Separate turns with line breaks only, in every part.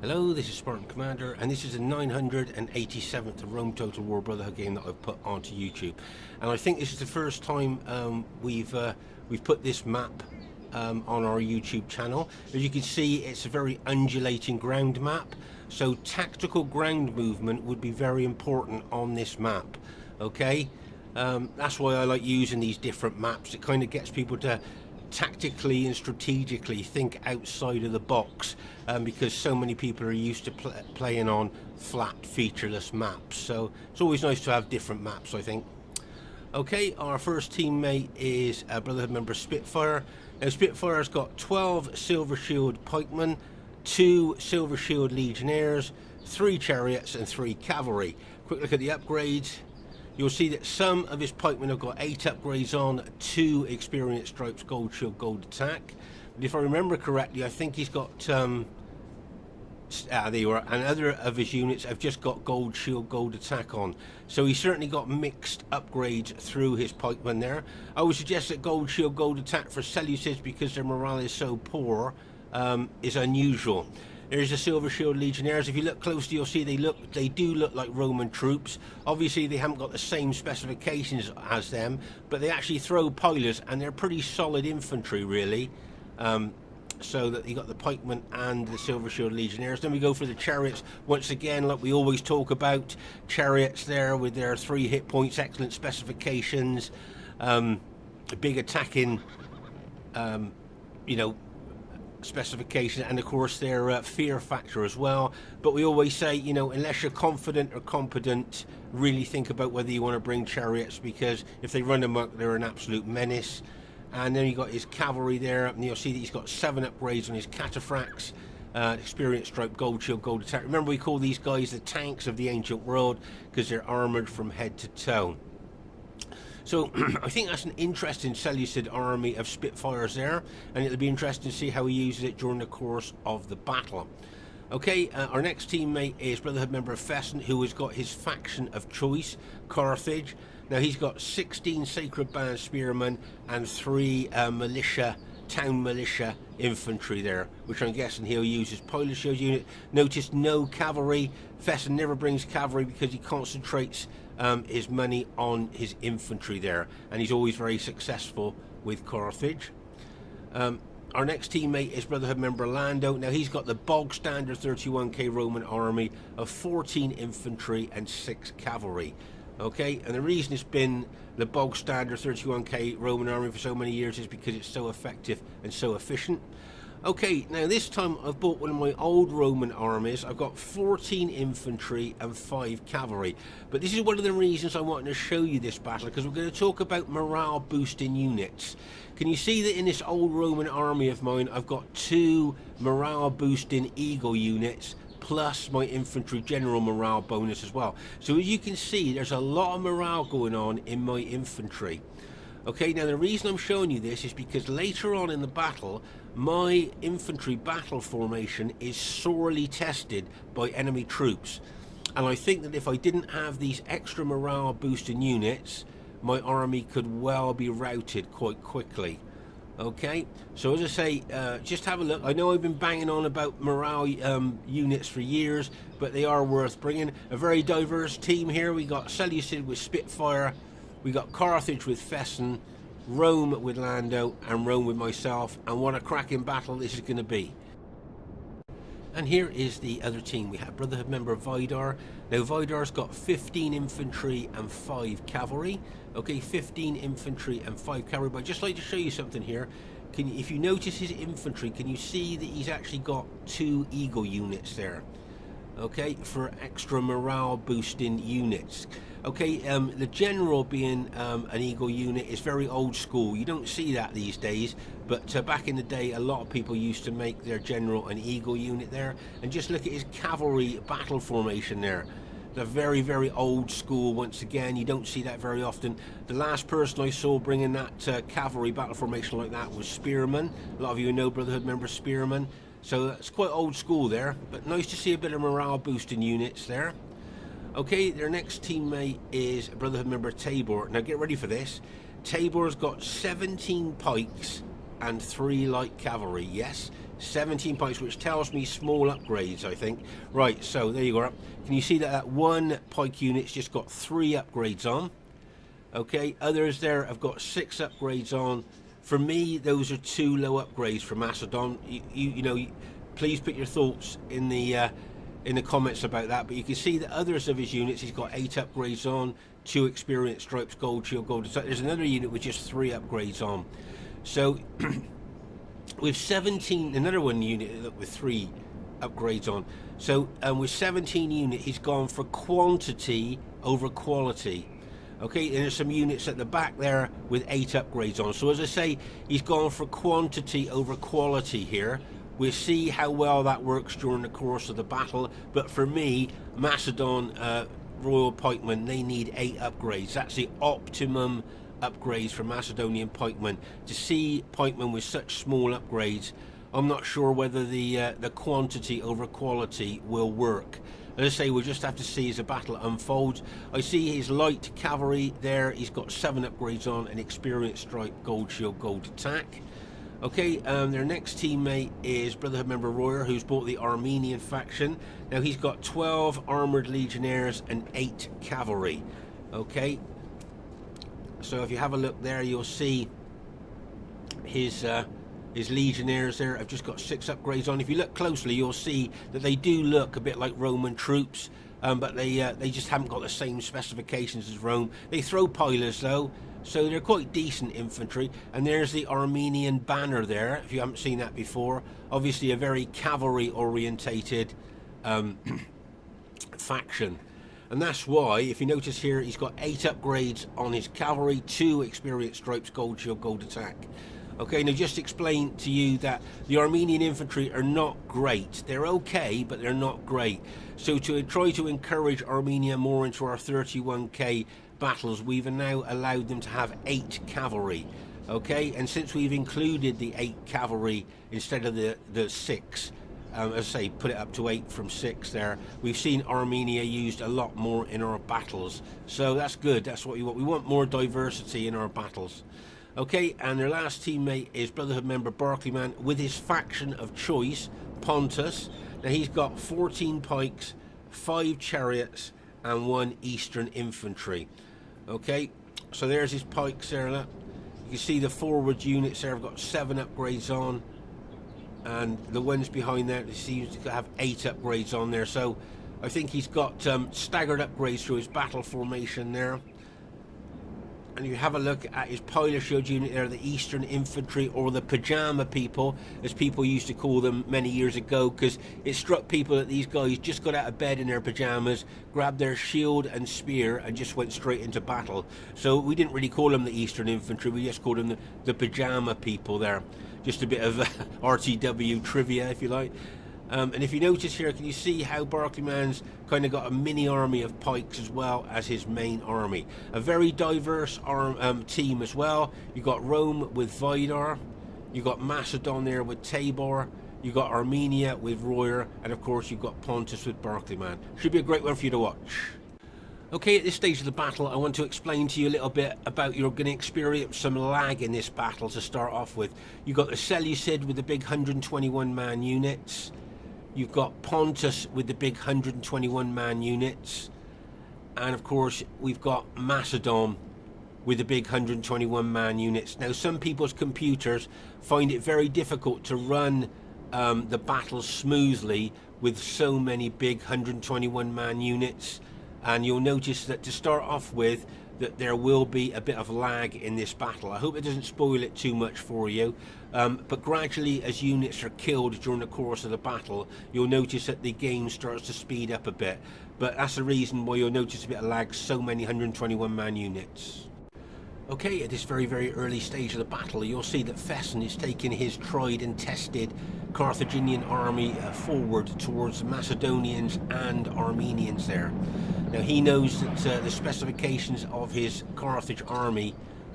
Hello, this is Spartan Commander, and this is the 987th Rome Total War Brotherhood game that I've put onto YouTube. And I think this is the first time we've put this map on our YouTube channel. As you can see, it's a very undulating ground map, so tactical ground movement would be very important on this map. Okay, that's why I like using these different maps. It kind of gets people to tactically and strategically think outside of the box, because so many people are used to playing on flat featureless maps, so it's always nice to have different maps, I think. Okay, our first teammate is a Brotherhood member Spitfyr. Now Spitfyr's got 12 Silver Shield pikemen, 2 Silver Shield legionnaires, 3 chariots and 3 cavalry. Quick look at the upgrades. You'll see that some of his pikemen have got 8 upgrades on, 2 experience stripes, gold shield, gold attack. But if I remember correctly, I think he's got there you are, and other of his units have just got gold shield, gold attack on. So he's certainly got mixed upgrades through his pikemen there. I would suggest that gold shield, gold attack for Seleucids, because their morale is so poor, is unusual. There's the Silver Shield Legionnaires. If you look closely, you'll see they do look like Roman troops. Obviously, they haven't got the same specifications as them, but they actually throw pilers, and they're pretty solid infantry, really. So that you got the pikemen and the Silver Shield Legionnaires. Then we go for the chariots. Once again, like we always talk about, chariots there with their 3 hit points, excellent specifications, big attacking, specification, and of course their fear factor as well. But we always say, unless you're confident or competent, really think about whether you want to bring chariots, because if they run amok, they're an absolute menace. And then you got his cavalry there, and you'll see that he's got 7 upgrades on his cataphracts, experience stripe, gold shield, gold attack. Remember, we call these guys the tanks of the ancient world because they're armored from head to toe. So I think that's an interesting Seleucid army of Spitfyrs there, and it'll be interesting to see how he uses it during the course of the battle. Okay, our next teammate is Brotherhood member Fesen, who has got his faction of choice, Carthage. Now he's got 16 Sacred Band spearmen and 3 town militia infantry there, which I'm guessing he'll use his pilot shield unit. Notice no cavalry. Fesen never brings cavalry because he concentrates his money on his infantry there, and he's always very successful with Carthage. Our next teammate is Brotherhood member Lando. Now he's got the bog standard 31k Roman army of 14 infantry and 6 cavalry. Okay, and the reason it's been the bog standard 31k Roman army for so many years is because it's so effective and so efficient. Okay, now this time I've bought one of my old Roman armies. I've got 14 infantry and 5 cavalry. But this is one of the reasons I wanted to show you this battle, because we're going to talk about morale boosting units. Can you see that in this old Roman army of mine, I've got 2 morale boosting eagle units, plus my infantry general morale bonus as well. So as you can see, there's a lot of morale going on in my infantry. Okay, now the reason I'm showing you this is because later on in the battle, my infantry battle formation is sorely tested by enemy troops. And I think that if I didn't have these extra morale boosting units, my army could well be routed quite quickly. Okay, so as I say, just have a look. I know I've been banging on about morale units for years, but they are worth bringing. A very diverse team here. We got Seleucid with Spitfyr, we got Carthage with Fesen, Rome with Lando, and Rome with myself. And what a cracking battle this is going to be. And here is the other team. We have Brotherhood member Vidar. Now Vidar's got 15 infantry and 5 cavalry. Okay, 15 infantry and 5 cavalry. But I'd just like to show you something here. If you notice his infantry, can you see that he's actually got 2 eagle units there? Okay, for extra morale boosting units. Okay, the general being an eagle unit is very old school. You don't see that these days, but back in the day, a lot of people used to make their general an eagle unit there. And just look at his cavalry battle formation there. They're very, very old school. Once again, you don't see that very often. The last person I saw bringing that cavalry battle formation like that was Spearman. A lot of you know Brotherhood member Spearman. So that's quite old school there, but nice to see a bit of morale boosting units there. Okay, their next teammate is Brotherhood member Tabor. Now get ready for this. Tabor's got 17 pikes and 3 light cavalry. Yes, 17 pikes, which tells me small upgrades, I think. Right, so there you go. Can you see that that one pike unit's just got 3 upgrades on? Okay, others there have got 6 upgrades on. For me, those are 2 low upgrades for Macedon. You know, please put your thoughts in the comments about that. But you can see that others of his units, he's got 8 upgrades on, 2 experience stripes, gold shield, gold attack. There's another unit with just 3 upgrades on. So with 17, another one unit with 3 upgrades on. So with 17 units, he's gone for quantity over quality. Okay, and there's some units at the back there with 8 upgrades on. So as I say, he's gone for quantity over quality here. We'll see how well that works during the course of the battle. But for me, Macedon Royal Pikemen, they need 8 upgrades. That's the optimum upgrades for Macedonian pikemen. To see pikemen with such small upgrades, I'm not sure whether the quantity over quality will work. As I say, we'll just have to see as the battle unfolds. I see his light cavalry there. He's got 7 upgrades on, an experience stripe, gold shield, gold attack. Okay, their next teammate is Brotherhood member Royer, who's bought the Armenian faction. Now he's got 12 armoured legionnaires and 8 cavalry. Okay, so if you have a look there, you'll see his legionnaires there have just got 6 upgrades on. If you look closely, you'll see that they do look a bit like Roman troops, but they just haven't got the same specifications as Rome. They throw pilers though, so they're quite decent infantry. And there's the Armenian banner there, if you haven't seen that before. Obviously a very cavalry orientated faction. And that's why, if you notice here, he's got 8 upgrades on his cavalry, 2 experience stripes, gold shield, gold attack. Okay, now just explain to you that the Armenian infantry are not great. They're okay, but they're not great. So to try to encourage Armenia more into our 31k battles, we've now allowed them to have 8 cavalry. Okay, and since we've included the 8 cavalry instead of the 6, as I say, put it up to 8 from 6 there, we've seen Armenia used a lot more in our battles. So that's good, that's what we want. We want more diversity in our battles. Okay, and their last teammate is Brotherhood member Barclayman with his faction of choice, Pontus. Now he's got 14 pikes, 5 chariots, and 1 eastern infantry. Okay, so there's his pikes there. Look. You can see the forward units there have got 7 upgrades on, and the ones behind there seems to have 8 upgrades on there. So I think he's got staggered upgrades through his battle formation there. And you have a look at his pilot shield unit there, the Eastern Infantry, or the Pajama People, as people used to call them many years ago, because it struck people that these guys just got out of bed in their pajamas, grabbed their shield and spear, and just went straight into battle. So we didn't really call them the Eastern Infantry, we just called them the Pajama People there. Just a bit of RTW trivia, if you like. And if you notice here, can you see how Barclayman's kind of got a mini army of pikes as well as his main army? A very diverse team as well. You got Rome with Vidar, you got Macedon there with Tabor, you got Armenia with Royer, and of course you've got Pontus with Barclayman. Should be a great one for you to watch. Okay, at this stage of the battle, I want to explain to you a little bit about you're going to experience some lag in this battle to start off with. You've got the Seleucid with the big 121-man units. You've got Pontus with the big 121-man units. And of course, we've got Macedon with the big 121-man units. Now, some people's computers find it very difficult to run the battle smoothly with so many big 121-man units. And you'll notice that to start off with, that there will be a bit of lag in this battle. I hope it doesn't spoil it too much for you. But gradually, as units are killed during the course of the battle, you'll notice that the game starts to speed up a bit. But that's the reason why you'll notice a bit of lag, so many 121-man units. Okay, at this very, very early stage of the battle, you'll see that Fesen is taking his tried and tested Carthaginian army forward towards the Macedonians and Armenians there. Now, he knows that the specifications of his Carthage army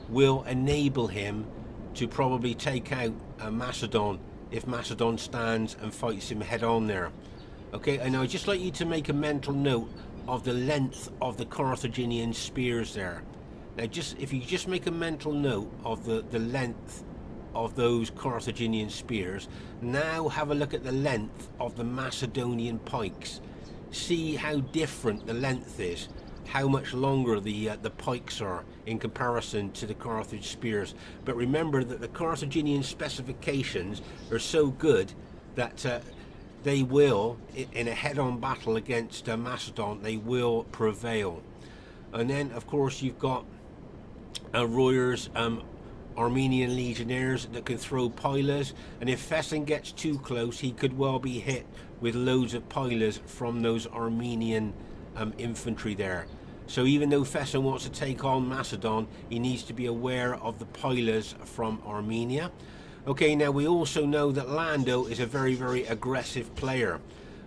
will enable him to probably take out Macedon if Macedon stands and fights him head on there. Okay, and I'd just like you to make a mental note of the length of the Carthaginian spears there. Now, if you just make a mental note of the length of those Carthaginian spears. Now have a look at the length of the Macedonian pikes. See how different the length is, how much longer the pikes are in comparison to the Carthage spears. But remember that the Carthaginian specifications are so good that they will, in a head-on battle against Macedon, they will prevail. And then, of course, you've got Royer's Armenian legionnaires that can throw pilas, and if Fesen gets too close, he could well be hit with loads of pilas from those Armenian infantry there. So even though Fesen wants to take on Macedon, he needs to be aware of the pilas from Armenia. Okay, now we also know that Lando is a very, very aggressive player.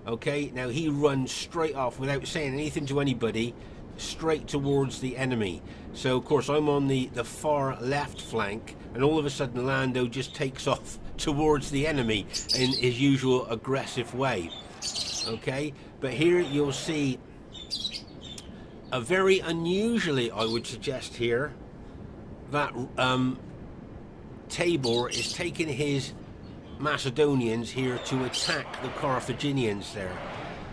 Okay, now he runs straight off without saying anything to anybody, straight towards the enemy. So of course I'm on the far left flank, and all of a sudden Lando just takes off towards the enemy in his usual aggressive way. Okay, but here you'll see a very unusually, I would suggest here, that Tabor is taking his Macedonians here to attack the Carthaginians there.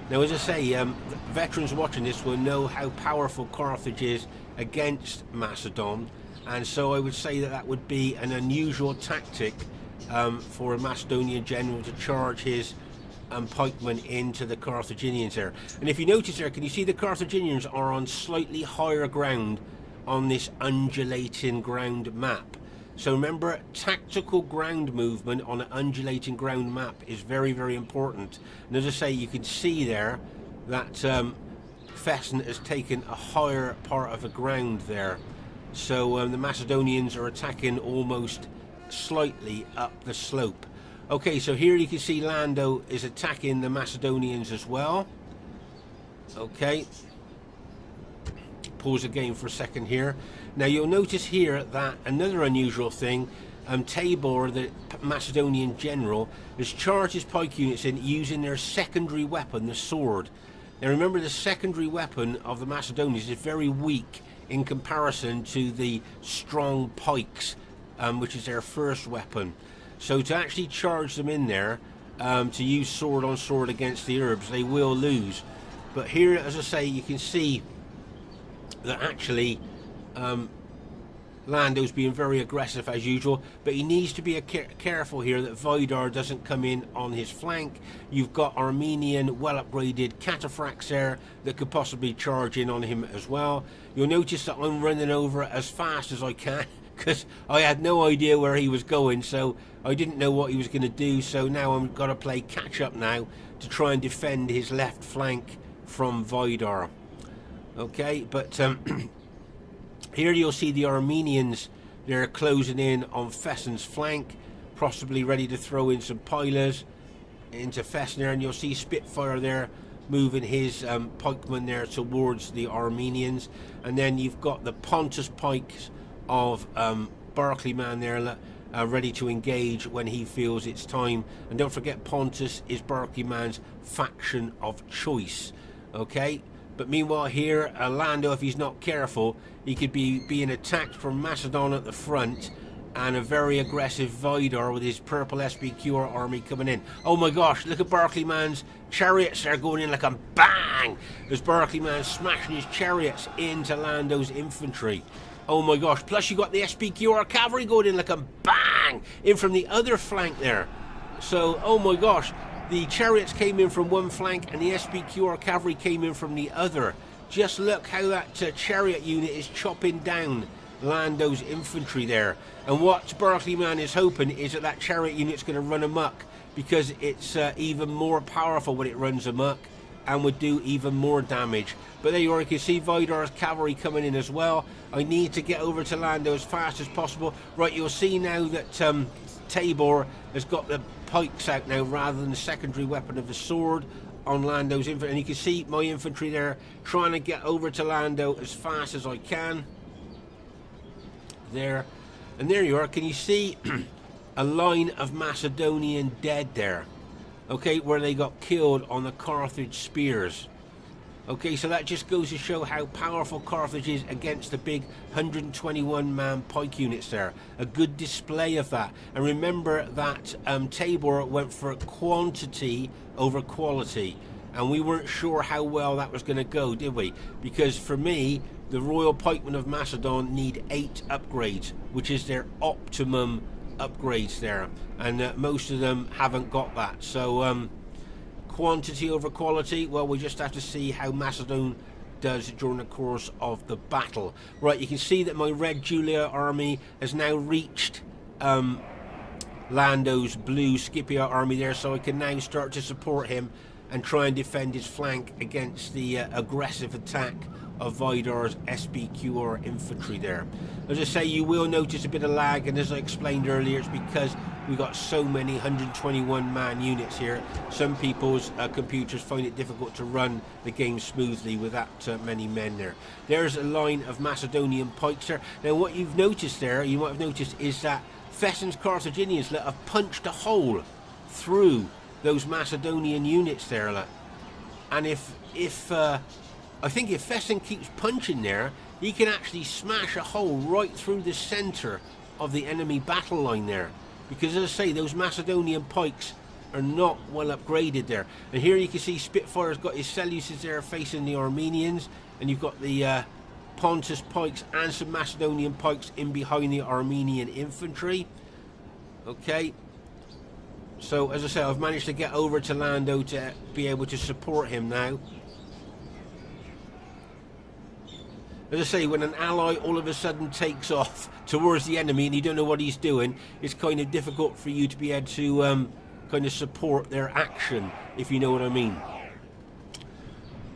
Now, as I say, veterans watching this will know how powerful Carthage is against Macedon, and so I would say that that would be an unusual tactic for a Macedonian general to charge his pikemen into the Carthaginians there. And if you notice there, can you see the Carthaginians are on slightly higher ground on this undulating ground map? So remember, tactical ground movement on an undulating ground map is very, very important. And as I say, you can see there that Fesen has taken a higher part of the ground there. So the Macedonians are attacking almost slightly up the slope. Okay, so here you can see Lando is attacking the Macedonians as well. Okay. Pause the game for a second here. Now you'll notice here that another unusual thing, Tabor, the Macedonian general, has charged his pike units in using their secondary weapon, the sword. Now remember, the secondary weapon of the Macedonians is very weak in comparison to the strong pikes, which is their first weapon. So to actually charge them in there, to use sword on sword against the Arabs, they will lose. But here, as I say, you can see that actually Lando's being very aggressive as usual, but he needs to be careful here that Vidar doesn't come in on his flank. You've got Armenian well upgraded cataphracts there that could possibly charge in on him as well. You'll notice that I'm running over as fast as I can because I had no idea where he was going, so I didn't know what he was going to do. So now I've got to play catch up now to try and defend his left flank from Vidar. Okay, but here you'll see the Armenians, they're closing in on Fesen's flank, possibly ready to throw in some pilas into Fesen there, and you'll see Spitfyr there moving his pikemen there towards the Armenians. And then you've got the Pontus pikes of Barclayman there ready to engage when he feels it's time. And don't forget, Pontus is Barclayman's faction of choice. Okay, but meanwhile here, Lando, if he's not careful, he could be being attacked from Macedon at the front, and a very aggressive Vidar with his purple SPQR army coming in. Oh my gosh, look at Barclayman's chariots there going in like a bang! There's Barclayman smashing his chariots into Lando's infantry. Oh my gosh, plus you got the SPQR cavalry going in like a bang! In from the other flank there. So, oh my gosh, the chariots came in from one flank and the SPQR cavalry came in from the other. Just look how that chariot unit is chopping down Lando's infantry there. And what Barclayman is hoping is that that chariot unit's going to run amok, because it's even more powerful when it runs amok and would do even more damage. But there you are, you can see Vidar's cavalry coming in as well. I need to get over to Lando as fast as possible. Right, you'll see now that Tabor has got the pikes out now rather than the secondary weapon of the sword on Lando's infantry. And you can see my infantry there trying to get over to Lando as fast as I can. There. And there you are. Can you see a line of Macedonian dead there? Okay, where they got killed on the Carthage spears. Okay, so that just goes to show how powerful Carthage is against the big 121-man pike units there. A good display of that. And remember that Tabor went for quantity over quality. And we weren't sure how well that was going to go, did we? Because for me, the Royal Pikemen of Macedon need 8 upgrades, which is their optimum upgrades there. And most of them haven't got that. So quantity over quality, well, we just have to see how Macedon does during the course of the battle. Right, you can see that my Red Julia army has now reached Lando's blue Scipio army there, so I can now start to support him and try and defend his flank against the aggressive attack of Vidar's SBQR infantry there. As I say, you will notice a bit of lag, and as I explained earlier, it's because we got so many 121-man units here. Some people's computers find it difficult to run the game smoothly with that many men there. There's a line of Macedonian pikes there. Now what you've noticed there, you might have noticed, is that Fesen's Carthaginians have punched a hole through those Macedonian units there. And I think if Fesen keeps punching there, he can actually smash a hole right through the centre of the enemy battle line there. Because as I say, those Macedonian pikes are not well upgraded there. And here you can see Spitfyer's got his Seleucids there facing the Armenians. And you've got the Pontus pikes and some Macedonian pikes in behind the Armenian infantry. Okay. So as I say, I've managed to get over to Lando to be able to support him now. As I say, when an ally all of a sudden takes off towards the enemy and you don't know what he's doing, it's kind of difficult for you to be able to kind of support their action, if you know what I mean.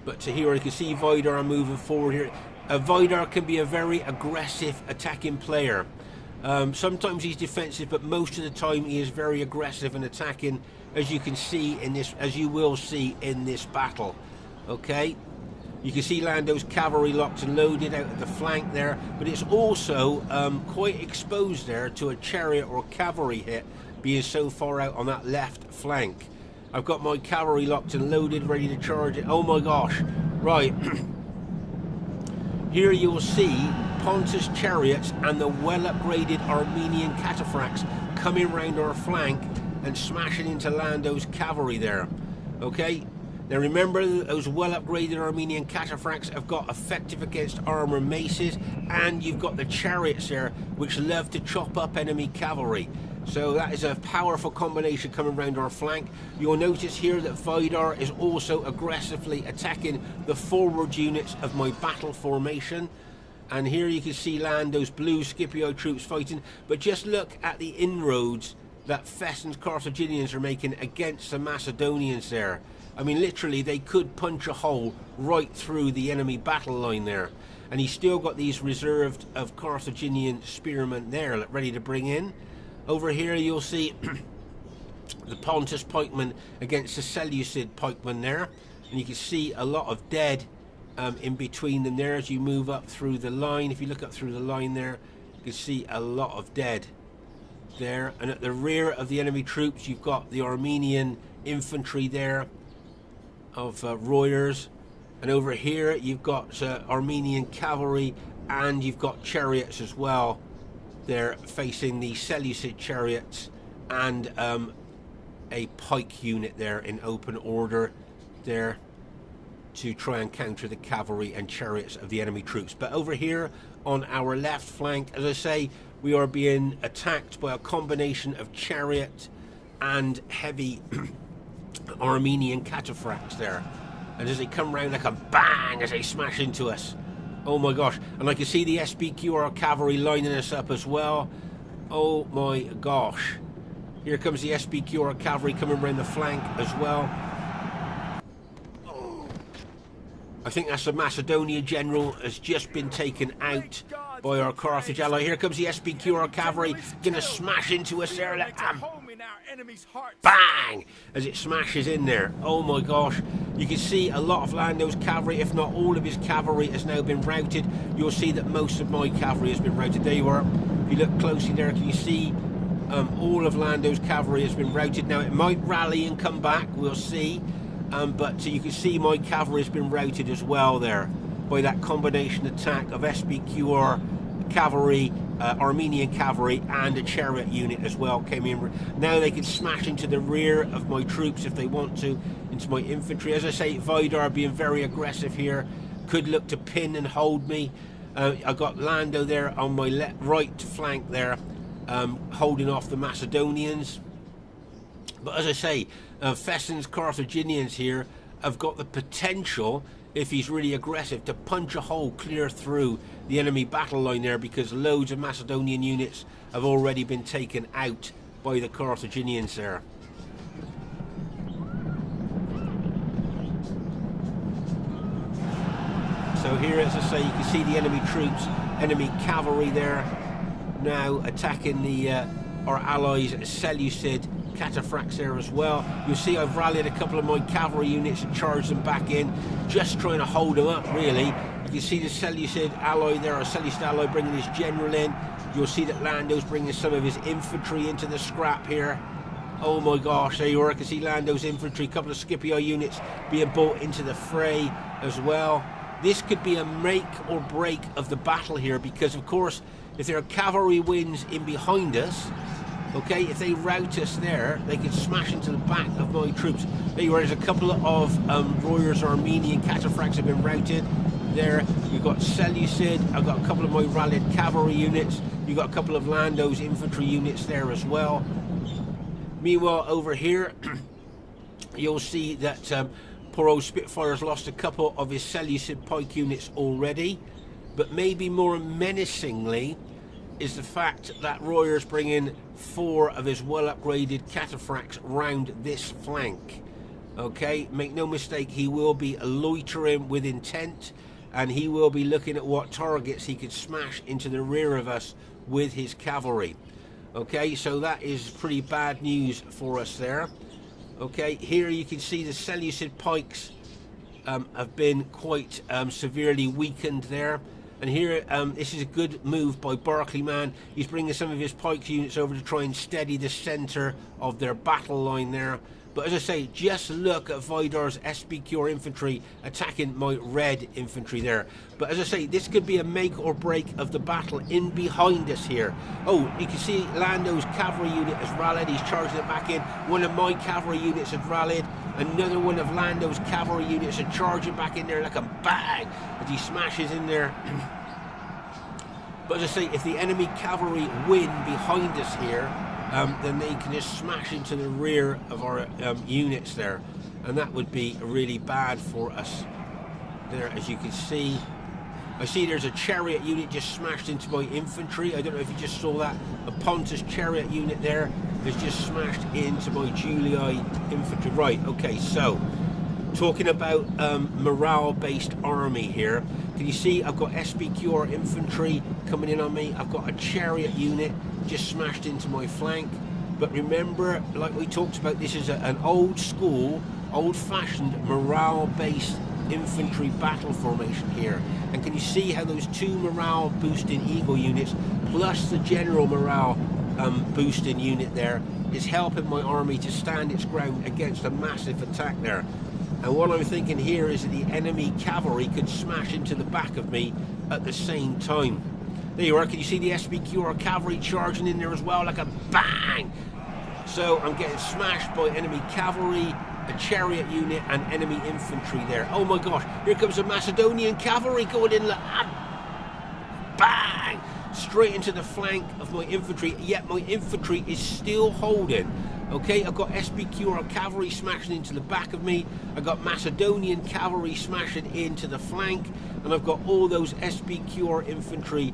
But to here you can see Vidar moving forward here. Vidar can be a very aggressive attacking player. Sometimes he's defensive, but most of the time he is very aggressive and attacking, as you can see in this, as you will see in this battle. Okay. You can see Lando's cavalry locked and loaded out at the flank there, but it's also quite exposed there to a chariot or cavalry hit, being so far out on that left flank. I've got my cavalry locked and loaded, ready to charge it. Oh my gosh. Right. Here you will see Pontus chariots and the well-upgraded Armenian cataphracts coming round our flank and smashing into Lando's cavalry there. Okay. Now remember, those well-upgraded Armenian cataphracts have got effective against armour maces, and you've got the chariots there, which love to chop up enemy cavalry. So that is a powerful combination coming round our flank. You'll notice here that Vidar is also aggressively attacking the forward units of my battle formation. And here you can see Lando's blue Scipio troops fighting, but just look at the inroads that Fesen's Carthaginians are making against the Macedonians there. I mean, literally, they could punch a hole right through the enemy battle line there. And he's still got these reserved of Carthaginian spearmen there, ready to bring in. Over here, you'll see the Pontus pikemen against the Seleucid pikemen there. And you can see a lot of dead in between them there as you move up through the line. If you look up through the line there, you can see a lot of dead there. And at the rear of the enemy troops, you've got the Armenian infantry there of Royers, and over here you've got Armenian cavalry, and you've got chariots as well there facing the Seleucid chariots, and a pike unit there in open order there to try and counter the cavalry and chariots of the enemy troops. But over here on our left flank, as I say, we are being attacked by a combination of chariot and heavy Armenian cataphracts there, and as they come round like a bang as they smash into us. Oh my gosh. And I can see the SBQR cavalry lining us up as well. Oh my gosh. Here comes the SBQR cavalry coming round the flank as well. I think that's the Macedonian general has just been taken out by our Carthage ally. Here comes the SBQR cavalry, gonna smash into us there. Bang! As it smashes in there. Oh my gosh. You can see a lot of Lando's cavalry, if not all of his cavalry, has now been routed. You'll see that most of my cavalry has been routed. There you are. If you look closely there, can you see all of Lando's cavalry has been routed. Now it might rally and come back, we'll see. but you can see my cavalry has been routed as well there by that combination attack of SBQR cavalry, Armenian cavalry, and a chariot unit as well came in. Now they can smash into the rear of my troops if they want to, into my infantry. As I say, Vidar being very aggressive here, could look to pin and hold me. I got Lando there on my right flank there, holding off the Macedonians. But as I say, Fesen's Carthaginians here have got the potential, if he's really aggressive, to punch a hole clear through the enemy battle line there, because loads of Macedonian units have already been taken out by the Carthaginians there. So here, as I say, you can see the enemy troops, enemy cavalry there, now attacking our allies Seleucid cataphracts there as well. You'll see I've rallied a couple of my cavalry units and charged them back in, just trying to hold them up really. You can see the Seleucid ally there, our Seleucid ally bringing his general in. You'll see that Lando's bringing some of his infantry into the scrap here. Oh my gosh, there you are. I can see Lando's infantry, a couple of Scipio units being brought into the fray as well. This could be a make or break of the battle here, because of course if there are cavalry wins in behind us, okay, if they rout us there, they can smash into the back of my troops. There you are, there's a couple of Royers Armenian cataphracts have been routed. There, you've got Seleucid, I've got a couple of my rallied cavalry units, you've got a couple of Lando's infantry units there as well. Meanwhile, over here, you'll see that poor old Spitfyer's lost a couple of his Seleucid pike units already, but maybe more menacingly is the fact that Royer's bringing 4 of his well-upgraded cataphracts round this flank. Okay, make no mistake, he will be loitering with intent, and he will be looking at what targets he could smash into the rear of us with his cavalry. Okay, so that is pretty bad news for us there. Okay, here you can see the Seleucid pikes have been quite severely weakened there. And here, this is a good move by Barclayman. He's bringing some of his pike units over to try and steady the centre of their battle line there. But as I say, just look at Vidar's SBQR infantry attacking my red infantry there. But as I say, this could be a make or break of the battle in behind us here. Oh, you can see Lando's cavalry unit has rallied. He's charging it back in. One of my cavalry units has rallied. Another one of Lando's cavalry units are charging back in there like a bang as he smashes in there. But as I say, if the enemy cavalry win behind us here, then they can just smash into the rear of our units there, and that would be really bad for us there. As you can see, I see there's a chariot unit just smashed into my infantry. I don't know if you just saw that. A Pontus chariot unit there is just smashed into my Julii infantry. Right, okay, so talking about morale-based army here. Can you see I've got SBQR infantry coming in on me? I've got a chariot unit just smashed into my flank. But remember, like we talked about, this is an old school, old-fashioned morale-based infantry battle formation here. And can you see how those 2 morale boosting eagle units plus the general morale boosting unit there is helping my army to stand its ground against a massive attack there. And what I'm thinking here is that the enemy cavalry could smash into the back of me at the same time. There you are, can you see the SBQR cavalry charging in there as well, like a bang? So I'm getting smashed by enemy cavalry, a chariot unit, and enemy infantry there. Oh my gosh, here comes a Macedonian cavalry going in like bang! Straight into the flank of my infantry, yet my infantry is still holding. Okay, I've got SBQR cavalry smashing into the back of me, I've got Macedonian cavalry smashing into the flank, and I've got all those SBQR infantry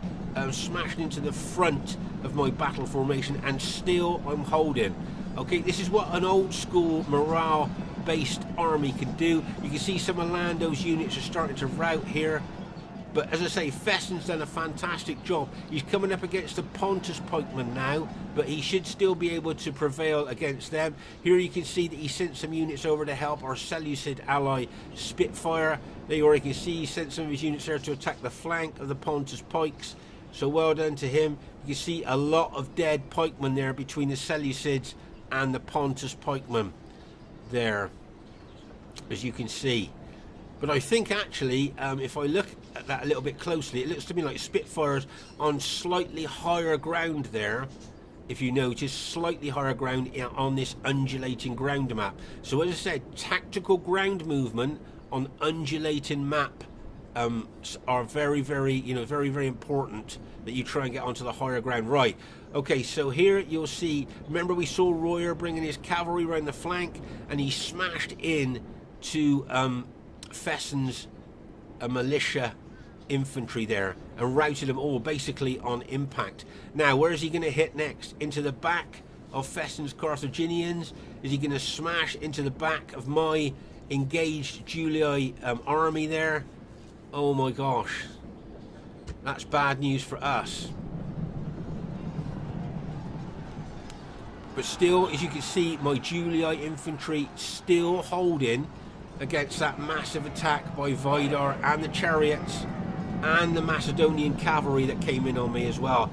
smashing into the front of my battle formation, and still I'm holding. Okay, this is what an old school morale based army can do. You can see some of Lando's units are starting to rout here. But as I say, Fesen's done a fantastic job. He's coming up against the Pontus pikemen now, but he should still be able to prevail against them. Here you can see that he sent some units over to help our Seleucid ally Spitfyr. There you are, you can see he sent some of his units there to attack the flank of the Pontus pikes. So well done to him. You can see a lot of dead pikemen there between the Seleucids and the Pontus pikemen there. as you can see. But I think actually, if I look at that a little bit closely, it looks to me like Spitfyre's on slightly higher ground there. If you notice, slightly higher ground on this undulating ground map. So as I said, tactical ground movement on undulating map are very, very, very, very important that you try and get onto the higher ground. Right. Okay, so here you'll see, remember we saw Royer bringing his cavalry around the flank, and he smashed in to Fesen's militia infantry there and routed them all basically on impact. Now, where is he going to hit next? Into the back of Fesen's Carthaginians? Is he going to smash into the back of my engaged Julii army there? Oh my gosh, that's bad news for us. But still, as you can see, my Julii infantry still holding against that massive attack by Vidar and the chariots and the Macedonian cavalry that came in on me as well.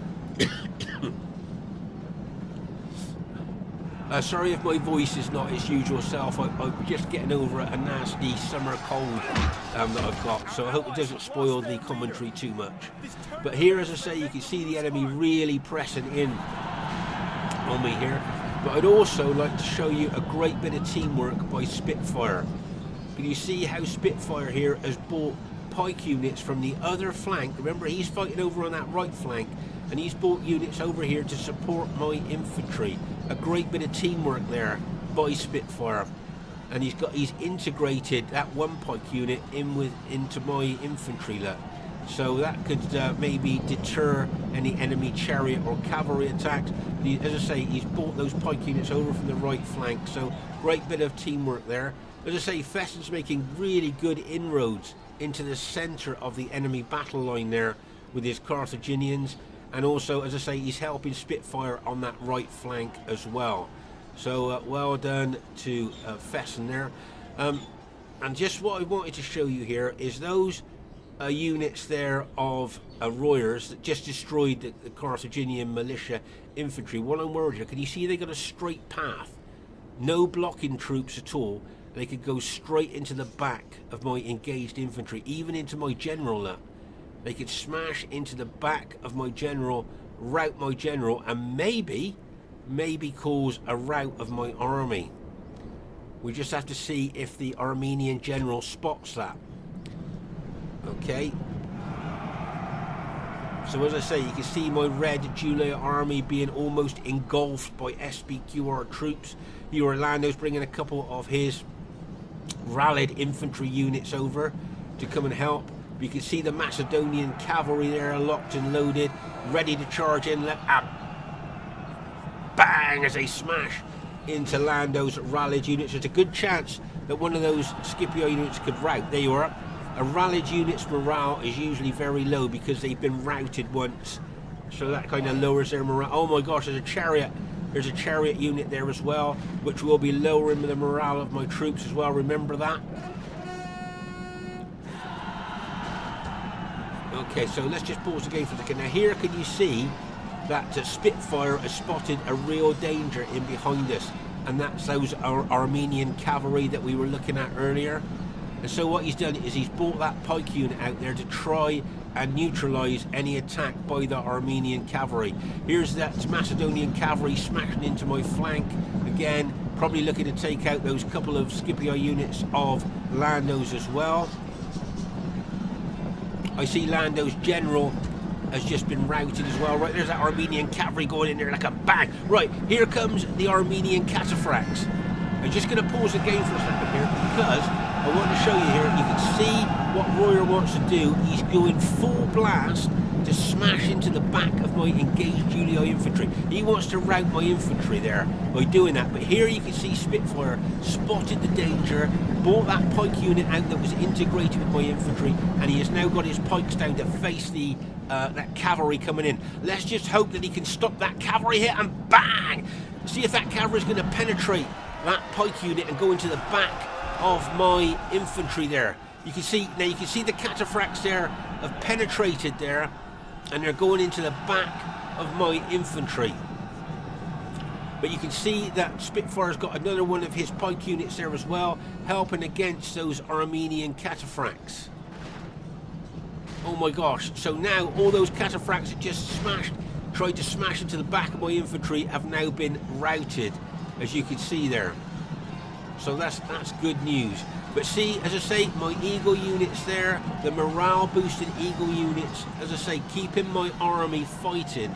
Sorry if my voice is not its usual self. I'm just getting over a nasty summer cold that I've got, so I hope it doesn't spoil the commentary too much. But here, as I say, you can see the enemy really pressing in on me here. But I'd also like to show you a great bit of teamwork by Spitfyr. Can you see how Spitfyr here has bought pike units from the other flank? Remember, he's fighting over on that right flank, and he's bought units over here to support my infantry. A great bit of teamwork there by Spitfyr, and he's integrated that one pike unit into my infantry. Look. So that could maybe deter any enemy chariot or cavalry attacks. As I say, he's bought those pike units over from the right flank, so great bit of teamwork there. As I say, Fesen's making really good inroads into the centre of the enemy battle line there with his Carthaginians, and also, as I say, he's helping Spitfyr on that right flank as well. So well done to Fesen there. And just what I wanted to show you here is those units there of Royers that just destroyed the Carthaginian militia infantry. What I'm worried about, can you see they got a straight path? No blocking troops at all. They could go straight into the back of my engaged infantry, even into my general. They could smash into the back of my general, rout my general, and maybe cause a rout of my army. We just have to see if the Armenian general spots that. Okay. So as I say, you can see my red Julii army being almost engulfed by SBQR troops. Here Lando's bringing a couple of his rallied infantry units over to come and help. You can see the Macedonian cavalry there, locked and loaded, ready to charge in. Bang, as they smash into Lando's rallied units. There's a good chance that one of those Scipio units could rout. There you are. A rallied unit's morale is usually very low because they've been routed once, so that kind of lowers their morale. Oh my gosh, there's a chariot. There's a chariot unit there as well, which will be lowering the morale of my troops as well. Remember that. Okay, so let's just pause the game for a second. Now here, can you see that Spitfyr has spotted a real danger in behind us, and that's those Armenian cavalry that we were looking at earlier. And so what he's done is he's brought that pike unit out there to try and neutralise any attack by the Armenian cavalry. Here's that Macedonian cavalry smashing into my flank again, probably looking to take out those couple of Scipio units of Lando's as well. I see Lando's general has just been routed as well. Right, there's that Armenian cavalry going in there like a bang. Right, here comes the Armenian cataphracts. I'm just going to pause the game for a second here because I want to show you here. You can see what Royer wants to do. He's going full blast to smash into the back of my engaged Julii infantry. He wants to rout my infantry there by doing that. But here you can see Spitfyr spotted the danger, brought that pike unit out that was integrated with my infantry, and he has now got his pikes down to face the that cavalry coming in. Let's just hope that he can stop that cavalry hit, and bang! See if that cavalry is going to penetrate that pike unit and go into the back of my infantry there. You can see now. You can see the cataphracts there have penetrated there, and they're going into the back of my infantry. But you can see that Spitfyre's got another one of his pike units there as well, helping against those Armenian cataphracts. Oh my gosh, so now all those cataphracts that just tried to smash into the back of my infantry have now been routed, as you can see there. So that's good news. But see, as I say, my Eagle units there, the morale boosted Eagle units, as I say, keeping my army fighting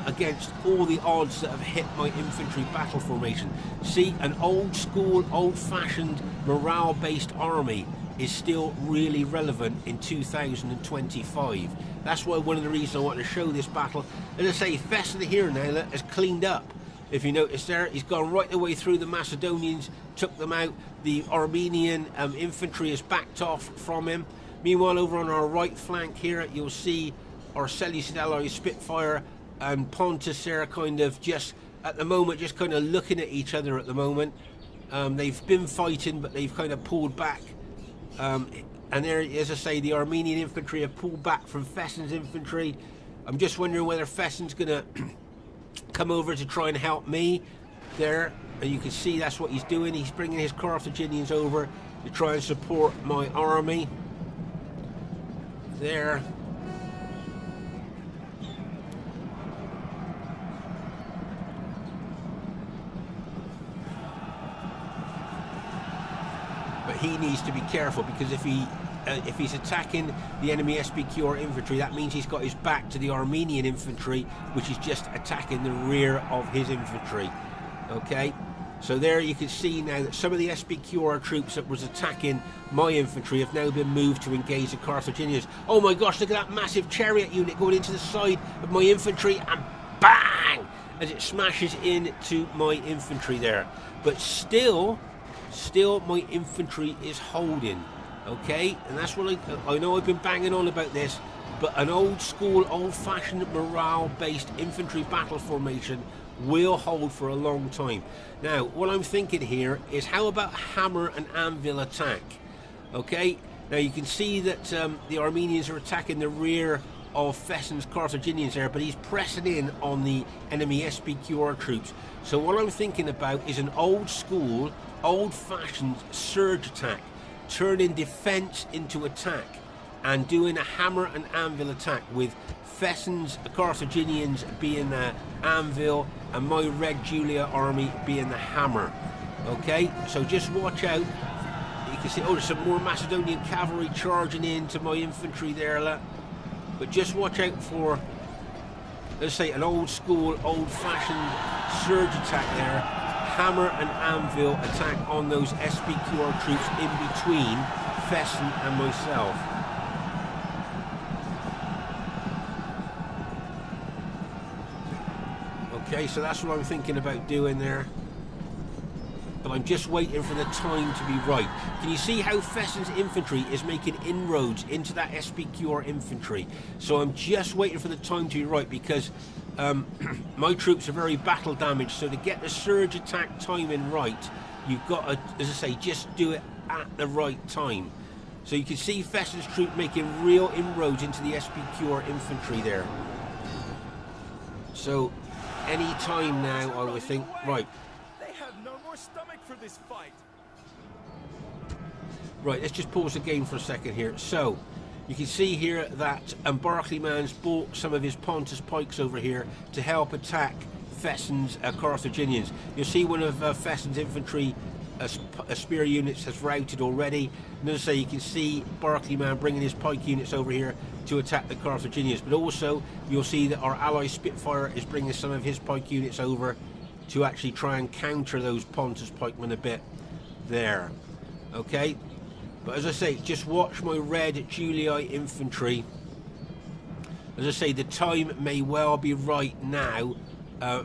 against all the odds that have hit my infantry battle formation. See, an old school, old fashioned morale based army is still really relevant in 2025. That's why one of the reasons I want to show this battle. As I say, Fesen here now has cleaned up. If you notice there, he's gone right the way through the Macedonians, took them out. The Armenian infantry is backed off from him. Meanwhile, over on our right flank here, you'll see our Seleucid allies Spitfyr and Pontus there kind of just, at the moment, just kind of looking at each other at the moment. They've been fighting, but they've kind of pulled back. And there, as I say, the Armenian infantry have pulled back from Fesen's infantry. I'm just wondering whether Fesen's going to come over to try and help me there. And you can see that's what he's doing. He's bringing his Carthaginians over to try and support my army. There. But he needs to be careful, because if he's attacking the enemy SPQR infantry, that means he's got his back to the Armenian infantry, which is just attacking the rear of his infantry. Okay, so there you can see now that some of the SPQR troops that was attacking my infantry have now been moved to engage the Carthaginians. Oh my gosh, look at that massive chariot unit going into the side of my infantry, and bang, as it smashes into my infantry there. But still my infantry is holding. Okay, and that's what I know I've been banging on about this, but an old school, old-fashioned morale-based infantry battle formation will hold for a long time. Now, what I'm thinking here is, how about hammer and anvil attack? Okay, now you can see that the Armenians are attacking the rear of Fesen's Carthaginians there, but he's pressing in on the enemy SPQR troops. So what I'm thinking about is an old school, old-fashioned surge attack, turning defense into attack and doing a hammer and anvil attack, with Fesen's Carthaginians being the anvil and my Red Julia army being the hammer. Okay, so just watch out. You can see, oh, there's some more Macedonian cavalry charging into my infantry there, but just watch out for, let's say, an old school, old-fashioned surge attack there, hammer and anvil attack on those SPQR troops in between Fesen and myself. Okay, so that's what I'm thinking about doing there. But I'm just waiting for the time to be right. Can you see how Fesen's infantry is making inroads into that SPQR infantry? So I'm just waiting for the time to be right, because my troops are very battle damaged. So to get the surge attack timing right, you've got to, as I say, just do it at the right time. So you can see Fesen's troop making real inroads into the SPQR infantry there. So any time now, I would think, right.
Stomach for this fight.
Right, let's just pause the game for a second here. So you can see here that Barclayman's brought some of his Pontus pikes over here to help attack Fesen's Carthaginians. You'll see one of Fesen's infantry spear units has routed already. And as I say, you can see Barclayman bringing his pike units over here to attack the Carthaginians. But also you'll see that our ally Spitfyr is bringing some of his pike units over to actually try and counter those Pontus pikemen a bit there. Okay, but as I say, just watch my Red Julii infantry. As I say, the time may well be right now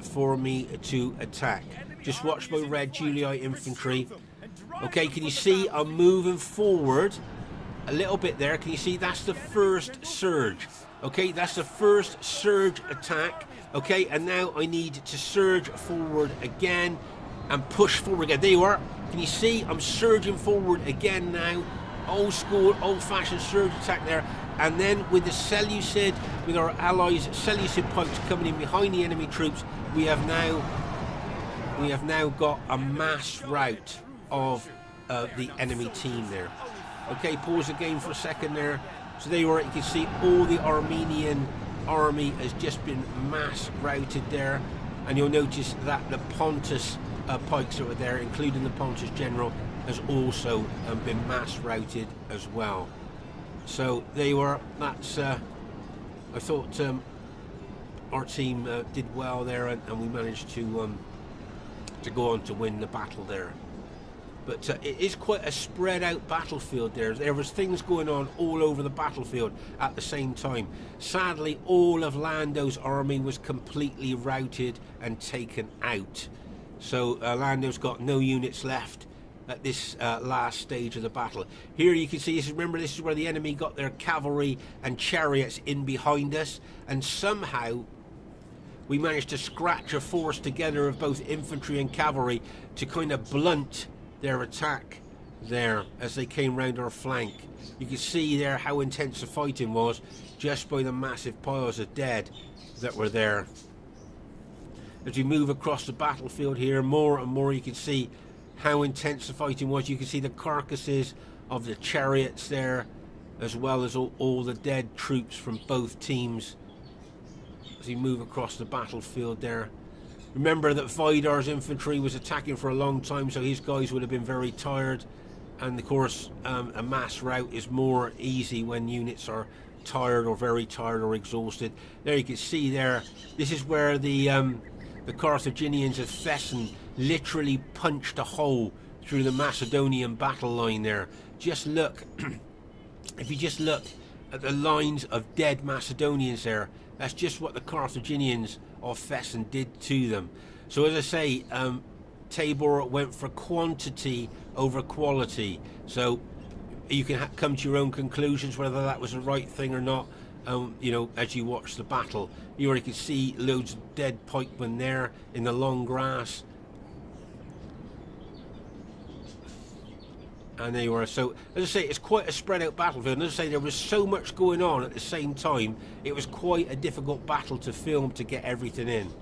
for me to attack. Just watch my Red Julii infantry. Okay, can you see I'm moving forward a little bit there? Can you see that's the first surge? Okay, that's the first surge attack. Okay, and now I need to surge forward again and push forward again. There you are. Can you see I'm surging forward again now? Old school, old-fashioned surge attack there. And then with the Seleucid, with our allies Seleucid pikes coming in behind the enemy troops, we have now we have now got a mass rout of the enemy team there. Okay, pause the game for a second there. So there you are, you can see all the Armenian army has just been mass routed there. And you'll notice that the Pontus pikes that were there, including the Pontus general, has also been mass routed as well. So there you are. That's I thought our team did well there, and we managed to go on to win the battle there. But it is quite a spread out battlefield there. There was things going on all over the battlefield at the same time. Sadly, all of Lando's army was completely routed and taken out. So Lando's got no units left at this last stage of the battle. Here you can see, remember, this is where the enemy got their cavalry and chariots in behind us, and somehow we managed to scratch a force together of both infantry and cavalry to kind of blunt their attack there as they came round our flank. You can see there how intense the fighting was just by the massive piles of dead that were there. As we move across the battlefield here, more and more you can see how intense the fighting was. You can see the carcasses of the chariots there, as well as all the dead troops from both teams as we move across the battlefield there. Remember that Vidar's infantry was attacking for a long time, so his guys would have been very tired. And of course, a mass rout is more easy when units are tired or very tired or exhausted. There you can see there, this is where the Carthaginians of Fesen literally punched a hole through the Macedonian battle line there. Just look, if you just look at the lines of dead Macedonians there, that's just what the Carthaginians of Fesen did to them. So as I say, Tabor went for quantity over quality. So you can come to your own conclusions whether that was the right thing or not, you know, as you watch the battle. You already can see loads of dead pikemen there in the long grass. And there you are. So, as I say, it's quite a spread out battlefield. And as I say, there was so much going on at the same time. It was quite a difficult battle to film to get everything in.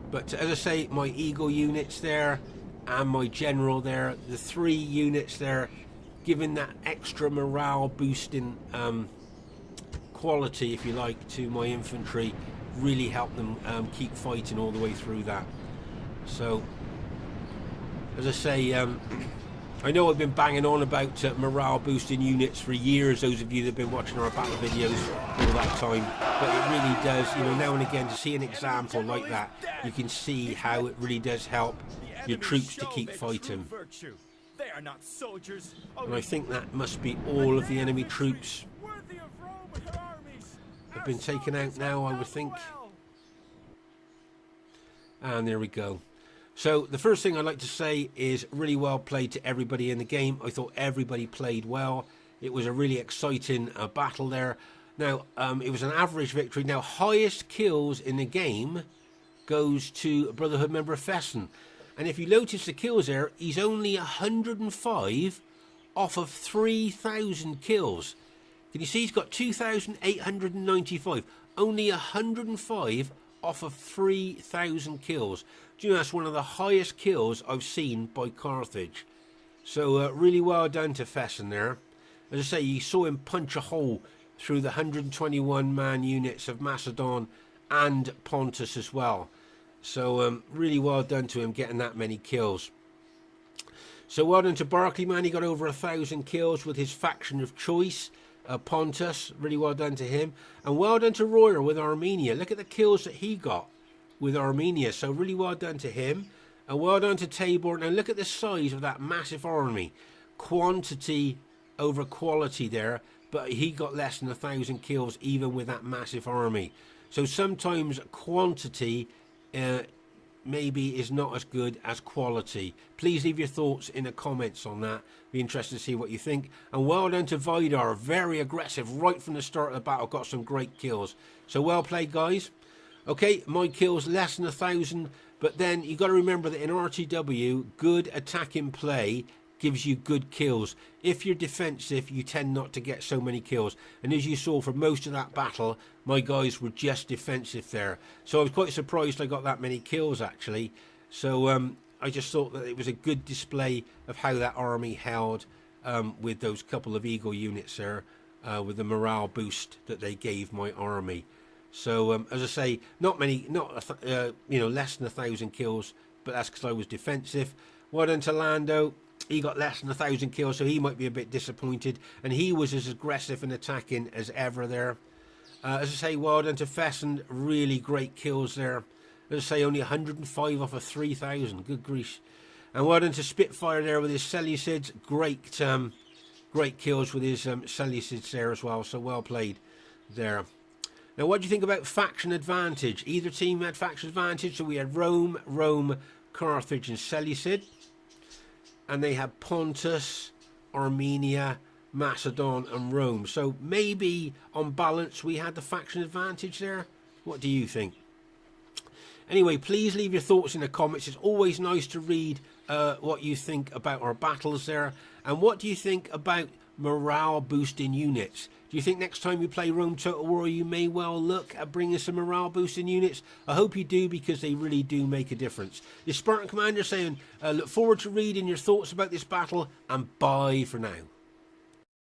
But as I say, my Eagle units there and my general there, the 3 units there, giving that extra morale boosting quality, if you like, to my infantry, really helped them keep fighting all the way through that. So, as I say, I know I've been banging on about morale boosting units for years, those of you that have been watching our battle videos all that time, but it really does, you know, now and again to see an example like that, you can see how it really does help your troops to keep fighting.
They are not soldiers.
And I think that must be all of the enemy troops have been taken out now, I would think. And there we go. So the first thing I'd like to say is really well played to everybody in the game. I thought everybody played well. It was a really exciting battle there. Now, it was an average victory. Now, highest kills in the game goes to a Brotherhood member of Fesen. And if you notice the kills there, he's only 105 off of 3,000 kills. Can you see he's got 2,895? Only 105 off of 3,000 kills. Do you know that's one of the highest kills I've seen by Carthage? So really well done to Fesen there. As I say, you saw him punch a hole through the 121 man units of Macedon and Pontus as well. So really well done to him getting that many kills. So well done to Barclayman, he got over 1,000 kills with his faction of choice, Pontus, really well done to him. And well done to Royer with Armenia. Look at the kills that he got with Armenia, so really well done to him. And well done to Tabor. Now look at the size of that massive army. Quantity over quality there, but he got less than 1,000 kills even with that massive army. So sometimes quantity maybe is not as good as quality. Please leave your thoughts in the comments on that. Be interested to see what you think. And well done to Vidar, very aggressive right from the start of the battle, got some great kills. So well played, guys. Okay, my kills less than 1,000, but then you got to remember that in RTW, good attacking play gives you good kills. If you're defensive, you tend not to get so many kills. And as you saw for most of that battle, my guys were just defensive there. So I was quite surprised I got that many kills, actually. So I just thought that it was a good display of how that army held with those couple of Eagle units there, with the morale boost that they gave my army. So as I say, not many, less than 1,000 kills, but that's because I was defensive. Well done to Lando. He got less than 1,000 kills, so he might be a bit disappointed. And he was as aggressive and attacking as ever there. As I say, well done to Fesen. Really great kills there. As I say, only 105 off of 3,000. Good grief. And well done to Spitfyr there with his Seleucids. Great kills with his Seleucids there as well. So well played there. Now, what do you think about faction advantage? Either team had faction advantage. So we had Rome, Carthage and Seleucid. And they had Pontus, Armenia, Macedon and Rome. So maybe on balance we had the faction advantage there. What do you think? Anyway, please leave your thoughts in the comments. It's always nice to read what you think about our battles there. And what do you think about morale boosting units? Do you think next time we play Rome Total War you may well look at bringing some morale boosting units? I hope you do, because they really do make a difference. This Spartan Commander saying, look forward to reading your thoughts about this battle, and bye for now.